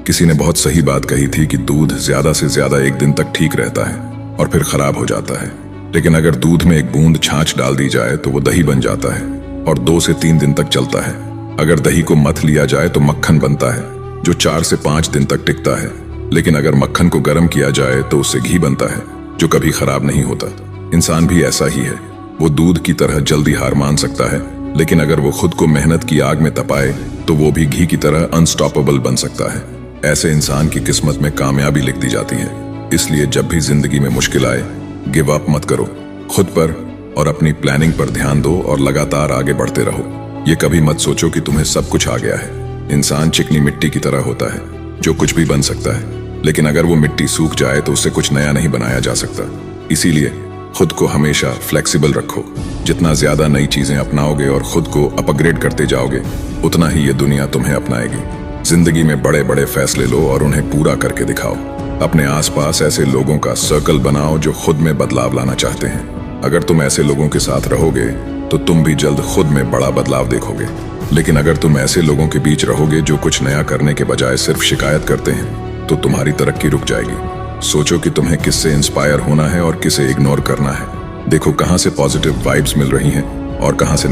किसी ने बहुत सही बात कही थी कि दूध ज्यादा से ज्यादा एक दिन तक ठीक रहता है और फिर खराब हो जाता है, लेकिन अगर दूध में एक बूंद छाछ डाल दी जाए तो वो दही बन जाता है और 2 से 3 दिन तक चलता है। अगर दही को मथ लिया जाए तो मक्खन बनता है जो 4 से 5 दिन तक टिकता है, लेकिन अगर मक्खन को गर्म किया जाए तो उससे घी बनता है जो कभी खराब नहीं होता। इंसान भी ऐसा ही है, वो दूध की तरह जल्दी हार मान सकता है, लेकिन अगर वो खुद को मेहनत की आग में तपाए तो वो भी घी की तरह अनस्टॉपेबल बन सकता है। ऐसे इंसान की किस्मत में कामयाबी लिख दी जाती है। इसलिए जब भी जिंदगी में मुश्किल आए, गिव अप मत करो, खुद पर और अपनी प्लानिंग पर ध्यान दो और लगातार आगे बढ़ते रहो। ये कभी मत सोचो कि तुम्हें सब कुछ आ गया है। इंसान चिकनी मिट्टी की तरह होता है जो कुछ भी बन सकता है, लेकिन अगर वो मिट्टी सूख जाए तो उससे कुछ नया नहीं बनाया जा सकता। इसीलिए खुद को हमेशा फ्लेक्सिबल रखो। जितना ज्यादा नई चीजें अपनाओगे और खुद को अपग्रेड करते जाओगे, उतना ही ये दुनिया तुम्हें अपनाएगी। जिंदगी में बड़े बड़े फैसले लो और उन्हें पूरा करके दिखाओ। अपने आसपास ऐसे लोगों का सर्कल बनाओ जो खुद में बदलाव लाना चाहते हैं। अगर तुम ऐसे लोगों के साथ रहोगे तो तुम भी जल्द खुद में बड़ा बदलाव देखोगे। लेकिन अगर तुम ऐसे लोगों के बीच रहोगे जो कुछ नया करने के बजाय सिर्फ शिकायत करते हैं, तो तुम्हारी तरक्की रुक जाएगी। सोचो कि तुम्हें किससे इंस्पायर होना है और किसे इग्नोर करना है। देखो कहां से पॉजिटिव वाइब्स मिल रही हैं और कहां से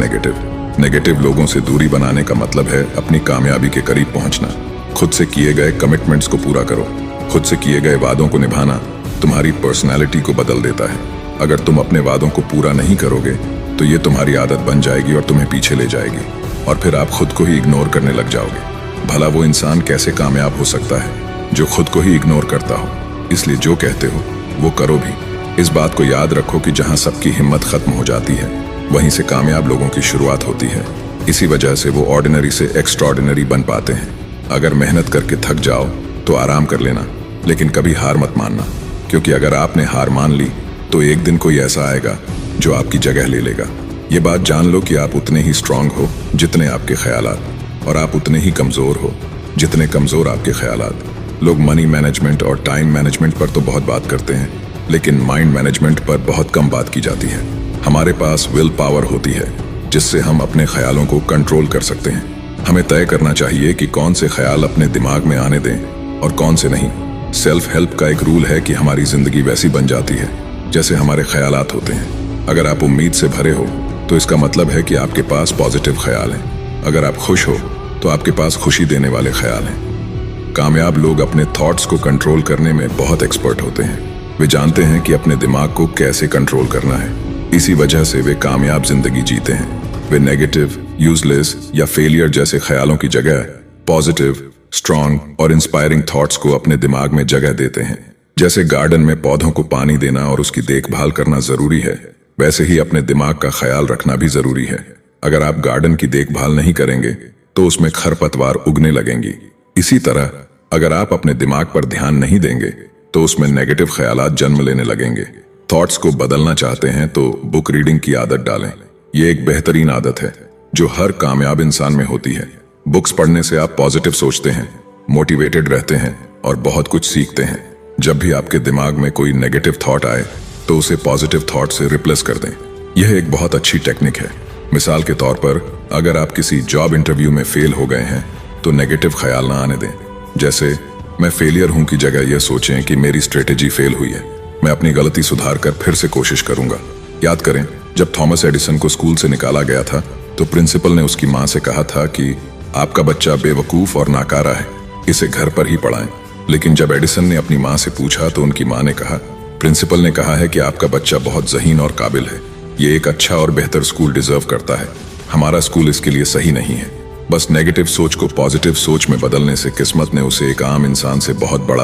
नेगेटिव लोगों से दूरी बनाने का मतलब है अपनी कामयाबी के करीब पहुंचना। खुद से किए गए कमिटमेंट्स को पूरा करो। खुद से किए गए वादों को निभाना तुम्हारी पर्सनैलिटी को बदल देता है। अगर तुम अपने वादों को पूरा नहीं करोगे तो ये तुम्हारी आदत बन जाएगी और तुम्हें पीछे ले जाएगी, और फिर आप खुद को ही इग्नोर करने लग जाओगे। भला वो इंसान कैसे कामयाब हो सकता है जो खुद को ही इग्नोर करता हो। इसलिए जो कहते हो वो करो भी। इस बात को याद रखो कि जहां सबकी हिम्मत खत्म हो जाती है, वहीं से कामयाब लोगों की शुरुआत होती है। इसी वजह से वो ऑर्डिनरी से एक्स्ट्राऑर्डिनरी बन पाते हैं। अगर मेहनत करके थक जाओ तो आराम कर लेना, लेकिन कभी हार मत मानना, क्योंकि अगर आपने हार मान ली तो एक दिन कोई ऐसा आएगा जो आपकी जगह ले लेगा। ये बात जान लो कि आप उतने ही स्ट्रांग हो जितने आपके ख्यालात, और आप उतने ही कमजोर हो जितने कमजोर आपके ख्यालात। लोग मनी मैनेजमेंट और टाइम मैनेजमेंट पर तो बहुत बात करते हैं, लेकिन माइंड मैनेजमेंट पर बहुत कम बात की जाती है। हमारे पास विल पावर होती है जिससे हम अपने ख्यालों को कंट्रोल कर सकते हैं। हमें तय करना चाहिए कि कौन से ख्याल अपने दिमाग में आने दें और कौन से नहीं। सेल्फ हेल्प का एक रूल है कि हमारी जिंदगी वैसी बन जाती है जैसे हमारे ख्यालात होते हैं। अगर आप उम्मीद से भरे हो तो इसका मतलब है कि आपके पास पॉजिटिव ख्याल हैं। अगर आप खुश हो तो आपके पास खुशी देने वाले ख्याल हैं। कामयाब लोग अपने थॉट्स को कंट्रोल करने में बहुत एक्सपर्ट होते हैं। वे जानते हैं कि अपने दिमाग को कैसे कंट्रोल करना है। इसी वजह से वे कामयाब जिंदगी जीते हैं। वे नेगेटिव, यूजलेस या फेलियर जैसे ख्यालों की जगह पॉजिटिव, स्ट्रॉन्ग और इंस्पायरिंग थॉट्स को अपने दिमाग में जगह देते हैं। जैसे गार्डन में पौधों को पानी देना और उसकी देखभाल करना जरूरी है, वैसे ही अपने दिमाग का ख्याल रखना भी जरूरी है। अगर आप गार्डन की देखभाल नहीं करेंगे तो उसमें खरपतवार उगने लगेंगी। इसी तरह अगर आप अपने दिमाग पर ध्यान नहीं देंगे तो उसमें नेगेटिव ख्यालात जन्म लेने लगेंगे। थॉट्स को बदलना चाहते हैं तो बुक रीडिंग की आदत डालें। ये एक बेहतरीन आदत है जो हर कामयाब इंसान में होती है। बुक्स पढ़ने से आप पॉजिटिव सोचते हैं, मोटिवेटेड रहते हैं और बहुत कुछ सीखते हैं। जब भी आपके दिमाग में कोई नेगेटिव थॉट आए तो उसे पॉजिटिव थॉट से रिप्लेस कर दें। यह एक बहुत अच्छी टेक्निक है। मिसाल के तौर पर अगर आप किसी जॉब इंटरव्यू में फेल हो गए हैं तो नेगेटिव ख्याल ना आने दें। जैसे मैं फेलियर हूं की जगह यह सोचें कि मेरी स्ट्रेटेजी फेल हुई है, मैं अपनी गलती सुधार कर फिर से कोशिश करूंगा। याद करें, जब थॉमस एडिसन को स्कूल से निकाला गया था तो प्रिंसिपल ने उसकी मां से कहा था कि आपका बच्चा बेवकूफ और नाकारा है, इसे घर पर ही पढ़ाएं। लेकिन जब एडिसन ने अपनी मां से पूछा तो उनकी मां ने कहा, प्रिंसिपल ने कहा है कि आपका बच्चा बहुत ज़हीन और काबिल है, ये एक अच्छा और बेहतर स्कूल डिजर्व करता है, हमारा स्कूल इसके लिए सही नहीं है। बस नेगेटिव सोच को पॉजिटिव सोच में बदलने से किस्मत ने उसे एक आम इंसान से बहुत बड़ा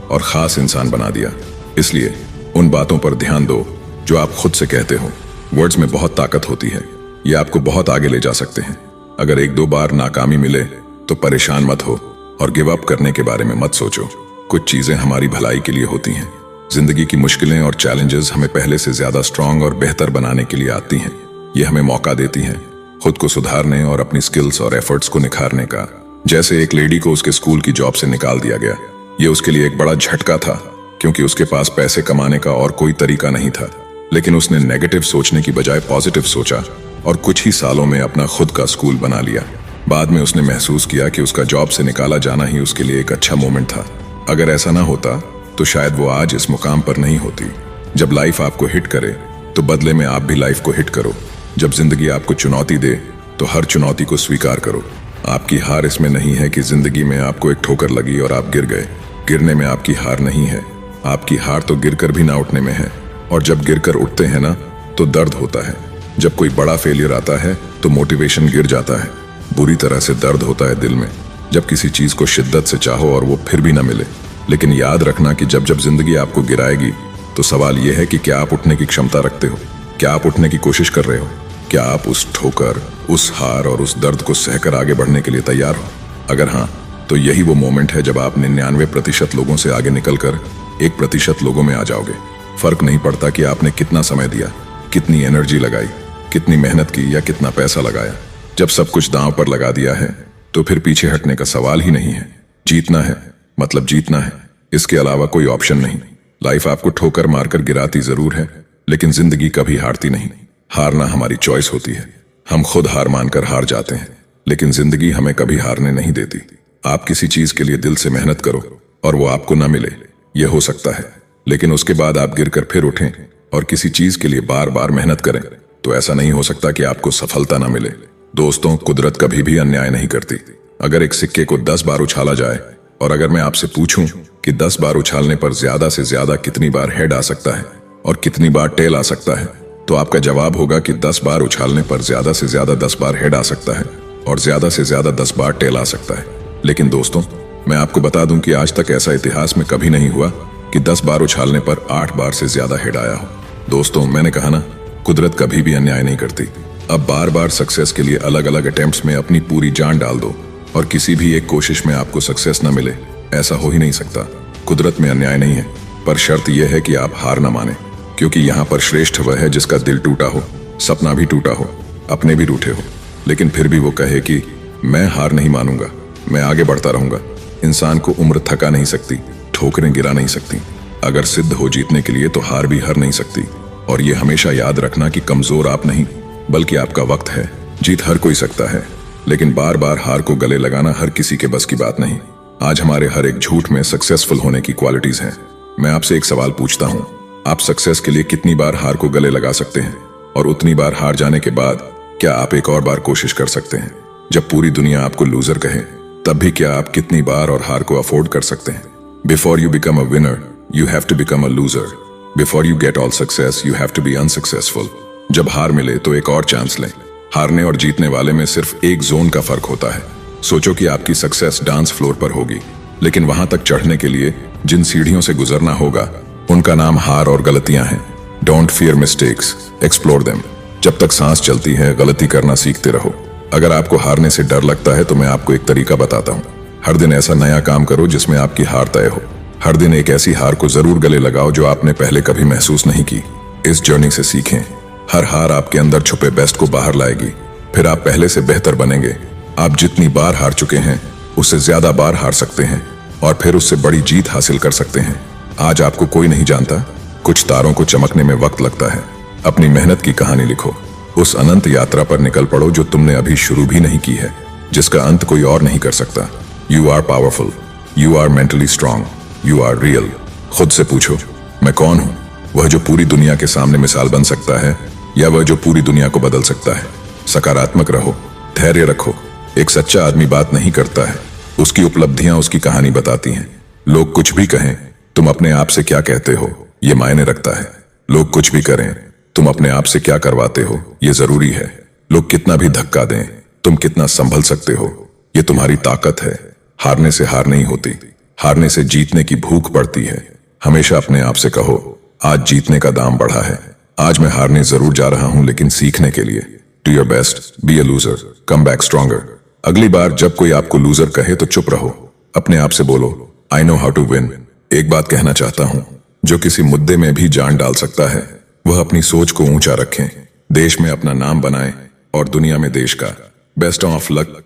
और खास इंसान बना दिया। इसलिए उन बातों पर ध्यान दो जो आप खुद से कहते हो। वर्ड्स में बहुत ताकत होती है, ये आपको बहुत आगे ले जा सकते हैं। अगर 1-2 बार नाकामी मिले तो परेशान मत हो और गिव अप करने के बारे में मत सोचो। कुछ चीजें हमारी भलाई के लिए होती हैं। जिंदगी की मुश्किलें और चैलेंजेस हमें पहले से ज्यादा स्ट्रांग और बेहतर बनाने के लिए आती हैं। ये हमें मौका देती हैं खुद को सुधारने और अपनी स्किल्स और एफर्ट्स को निखारने का। जैसे एक लेडी को उसके स्कूल की जॉब से निकाल दिया गया, ये उसके लिए एक बड़ा झटका था क्योंकि उसके पास पैसे कमाने का और कोई तरीका नहीं था। लेकिन उसने नेगेटिव सोचने की बजाय पॉजिटिव सोचा और कुछ ही सालों में अपना खुद का स्कूल बना लिया। बाद में उसने महसूस किया कि उसका जॉब से निकाला जाना ही उसके लिए एक अच्छा मोमेंट था। अगर ऐसा ना होता तो शायद वो आज इस मुकाम पर नहीं होती। जब लाइफ आपको हिट करे तो बदले में आप भी लाइफ को हिट करो। जब जिंदगी आपको चुनौती दे तो हर चुनौती को स्वीकार करो। आपकी हार इसमें नहीं है कि जिंदगी में आपको एक ठोकर लगी और आप गिर गए। गिरने में आपकी हार नहीं है, आपकी हार तो गिरकर भी ना उठने में है। और जब गिरकर उठते हैं ना तो दर्द होता है। जब कोई बड़ा फेलियर आता है तो मोटिवेशन गिर जाता है, बुरी तरह से दर्द होता है दिल में। जब किसी चीज को शिद्दत से चाहो और वो फिर भी ना मिले। लेकिन याद रखना कि जब जब जिंदगी आपको गिराएगी तो सवाल यह है कि क्या आप उठने की क्षमता रखते हो, क्या आप उठने की कोशिश कर रहे हो, क्या आप उस ठोकर, उस हार और उस दर्द को सहकर आगे बढ़ने के लिए तैयार हो। अगर हाँ, तो यही वो मोमेंट है जब आप 99% लोगों से आगे निकलकर 1% लोगों में आ जाओगे। फर्क नहीं पड़ता कि आपने कितना समय दिया, कितनी एनर्जी लगाई, कितनी मेहनत की या कितना पैसा लगाया। जब सब कुछ दांव पर लगा दिया है तो फिर पीछे हटने का सवाल ही नहीं है। जीतना है मतलब जीतना है, इसके अलावा कोई ऑप्शन नहीं। लाइफ आपको ठोकर मारकर गिराती जरूर है, लेकिन जिंदगी कभी हारती नहीं। हारना हमारी चॉइस होती है, हम खुद हार मानकर हार जाते हैं, लेकिन जिंदगी हमें कभी हारने नहीं देती। आप किसी चीज के लिए दिल से मेहनत करो और वो आपको ना मिले, यह हो सकता है, लेकिन उसके बाद आप गिरकर फिर उठें और किसी चीज के लिए बार बार मेहनत करें तो ऐसा नहीं हो सकता कि आपको सफलता ना मिले। दोस्तों, कुदरत कभी भी अन्याय नहीं करती। अगर एक सिक्के को 10 बार उछाला जाए और अगर मैं आपसे पूछूं कि 10 बार उछालने पर ज्यादा से ज्यादा कितनी बार हेड आ सकता है और कितनी बार टेल आ सकता है, तो आपका जवाब होगा कि 10 बार उछालने पर ज्यादा से ज्यादा 10 बार हेड आ सकता है और ज्यादा से ज्यादा 10 बार टेल आ सकता है। लेकिन दोस्तों, मैं आपको बता दूं कि आज तक ऐसा इतिहास में कभी नहीं हुआ कि 10 बार उछालने पर 8 बार से ज्यादा हेड आया हो। दोस्तों, मैंने कहा ना, कुदरत कभी भी अन्याय नहीं करती। अब बार बार सक्सेस के लिए अलग अलग अटेम्प्ट्स में अपनी पूरी जान डाल दो और किसी भी एक कोशिश में आपको सक्सेस न मिले, ऐसा हो ही नहीं सकता। कुदरत में अन्याय नहीं है, पर शर्त यह है कि आप हार न माने, क्योंकि यहाँ पर श्रेष्ठ वह है जिसका दिल टूटा हो, सपना भी टूटा हो, अपने भी रूठे हो, लेकिन फिर भी वो कहे कि मैं हार नहीं मानूंगा, मैं आगे बढ़ता रहूंगा। इंसान को उम्र थका नहीं सकती, ठोकरें गिरा नहीं सकती। अगर सिद्ध हो जीतने के लिए तो हार भी हर नहीं सकती। और ये हमेशा याद रखना कि कमजोर आप नहीं, बल्कि आपका वक्त है। जीत हर कोई सकता है, लेकिन बार बार हार को गले लगाना हर किसी के बस की बात नहीं। आज हमारे हर एक झूठ में सक्सेसफुल होने की क्वालिटीज हैं। मैं आपसे एक सवाल पूछता हूँ, आप सक्सेस के लिए कितनी बार हार को गले लगा सकते हैं? और उतनी बार हार जाने के बाद क्या आप एक और बार कोशिश कर सकते हैं? जब पूरी दुनिया आपको लूजर कहे, तब भी क्या आप कितनी बार और हार को अफोर्ड कर सकते हैं? Before you become a winner, you have to become a loser. Before you get all success, you have to be unsuccessful. जब हार मिले तो एक और चांस लें। हारने और जीतने वाले में सिर्फ एक जोन का फर्क होता है। सोचो कि आपकी सक्सेस डांस फ्लोर पर होगी, लेकिन वहां तक चढ़ने के लिए जिन सीढ़ियों से गुजरना होगा, उनका नाम हार और गलतियां हैं। Don't fear mistakes, explore them. जब तक सांस चलती है, गलती करना सीखते रहो। अगर आपको हारने से डर लगता है तो मैं आपको एक तरीका बताता हूँ। हर दिन ऐसा नया काम करो जिसमें आपकी हार तय हो। हर दिन एक ऐसी हार को जरूर गले लगाओ जो आपने पहले कभी महसूस नहीं की। इस जर्नी से सीखें। हर हार आपके अंदर छुपे बेस्ट को बाहर लाएगी, फिर आप पहले से बेहतर बनेंगे। आप जितनी बार हार चुके हैं, उससे ज्यादा बार हार सकते हैं और फिर उससे बड़ी जीत हासिल कर सकते हैं। आज आपको कोई नहीं जानता, कुछ तारों को चमकने में वक्त लगता है। अपनी मेहनत की कहानी लिखो, उस अनंत यात्रा पर निकल पड़ो जो तुमने अभी शुरू भी नहीं की है, जिसका अंत कोई और नहीं कर सकता। You are powerful, you are mentally strong, you are real. खुद से पूछो, मैं कौन हूं? वह जो पूरी दुनिया के सामने मिसाल बन सकता है या वह जो पूरी दुनिया को बदल सकता है? सकारात्मक रहो, धैर्य रखो। एक सच्चा आदमी बात नहीं करता है, उसकी उपलब्धियां उसकी कहानी बताती हैं। लोग कुछ भी कहें, तुम अपने आप से क्या कहते हो, यह मायने रखता है। लोग कुछ भी करें, तुम अपने आप से क्या करवाते हो, यह जरूरी है। लोग कितना भी धक्का दें, तुम कितना संभल सकते हो, यह तुम्हारी ताकत है। हारने से हार नहीं होती, हारने से जीतने की भूख पड़ती है। हमेशा अपने आप से कहो, आज जीतने का दाम बढ़ा है। आज मैं हारने जरूर जा रहा हूं, लेकिन सीखने के लिए। Do your best, be a loser, come back stronger. अगली बार जब कोई आपको लूजर कहे तो चुप रहो, अपने आप से बोलो, I know how to win. एक बात कहना चाहता हूं, जो किसी मुद्दे में भी जान डाल सकता है, वह अपनी सोच को ऊंचा रखें, देश में अपना नाम बनाएं और दुनिया में देश का। Best of luck.